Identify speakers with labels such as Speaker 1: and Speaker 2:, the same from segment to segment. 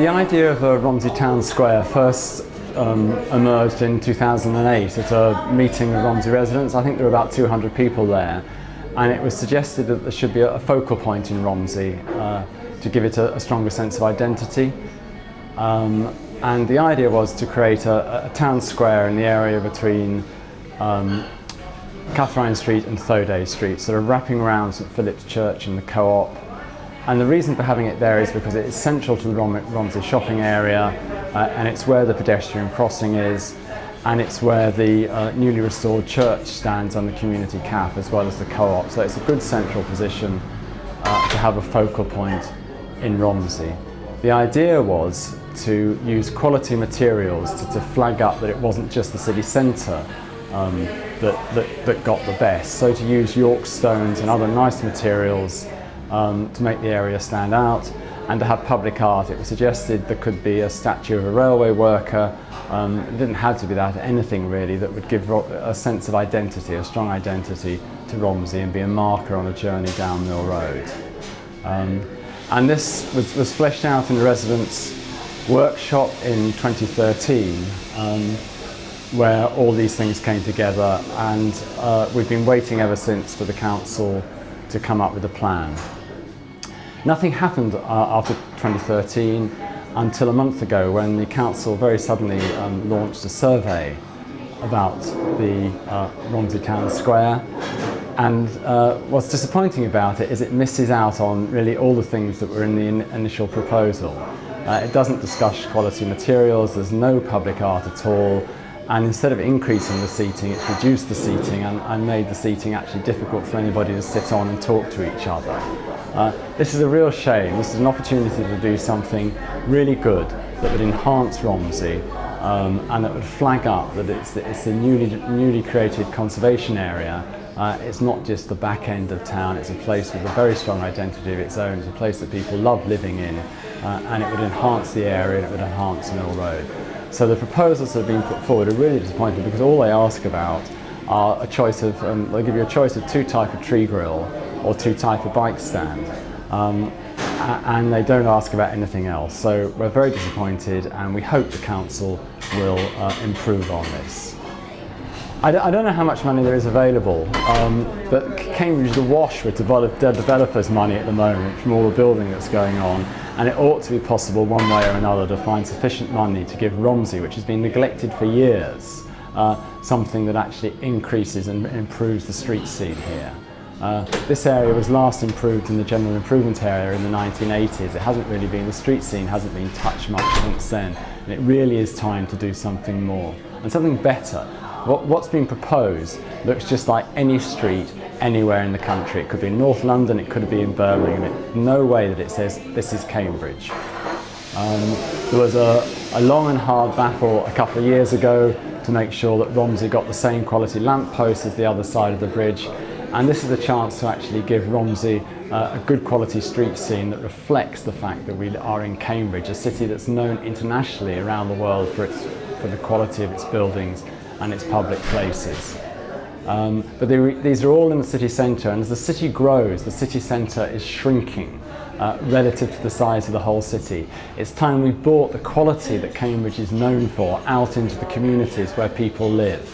Speaker 1: The idea of a Romsey Town Square first emerged in 2008 at a meeting of Romsey residents. I think there were about 200 people there, and it was suggested that there should be a focal point in Romsey to give it a stronger sense of identity. And the idea was to create a town square in the area between Catherine Street and Thoday Street, sort of wrapping around St Philip's Church and the Co-op. And the reason for having it there is because it is central to the Romsey shopping area, and it's where the pedestrian crossing is, and it's where the newly restored church stands on the community cap as well as the Co-op. So it's a good central position to have a focal point in Romsey. The idea was to use quality materials to flag up that it wasn't just the city centre that got the best. So to use York stones and other nice materials to make the area stand out, and to have public art. It was suggested there could be a statue of a railway worker. It didn't have to be that, anything really that would give a sense of identity, a strong identity to Romsey, and be a marker on a journey down Mill Road. And this was fleshed out in the residents' workshop in 2013, where all these things came together, and we've been waiting ever since for the council to come up with a plan. Nothing happened after 2013 until a month ago, when the council very suddenly launched a survey about the Romsey Town Square. And what's disappointing about it is it misses out on really all the things that were in the initial proposal. It doesn't discuss quality materials, there's no public art at all, and instead of increasing the seating, it's reduced the seating and made the seating actually difficult for anybody to sit on and talk to each other. This is a real shame. This is an opportunity to do something really good that would enhance Romsey and that would flag up that it's a newly created conservation area. It's not just the back end of town, it's a place with a very strong identity of its own. It's a place that people love living in, and it would enhance the area and it would enhance Mill Road. So the proposals that have been put forward are really disappointing, because all they ask about are a choice of, they'll give you a choice of 2 types of tree grill or 2 types of bike stand, and they don't ask about anything else. So we're very disappointed, and we hope the council will improve on this. I don't know how much money there is available, but Cambridge is awash with developers' money at the moment from all the building that's going on, and it ought to be possible one way or another to find sufficient money to give Romsey, which has been neglected for years, something that actually increases and improves the street scene here. This area was last improved in the general improvement area in the 1980s. It hasn't really been, the street scene hasn't been touched much since then, and it really is time to do something more and something better. What's been proposed looks just like any street anywhere in the country. It could be in North London, it could be in Birmingham. No way that it says this is Cambridge. There was a long and hard battle a couple of years ago to make sure that Romsey got the same quality lampposts as the other side of the bridge, and this is a chance to actually give Romsey a good quality street scene that reflects the fact that we are in Cambridge, a city that's known internationally around the world for the quality of its buildings and its public places. But these are all in the city centre, and as the city grows, the city centre is shrinking relative to the size of the whole city. It's time we brought the quality that Cambridge is known for out into the communities where people live,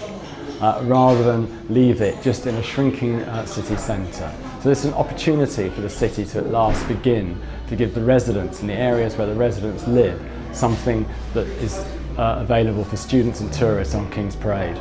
Speaker 1: rather than leave it just in a shrinking city centre. So this is an opportunity for the city to at last begin to give the residents in the areas where the residents live something that is available for students and tourists on King's Parade.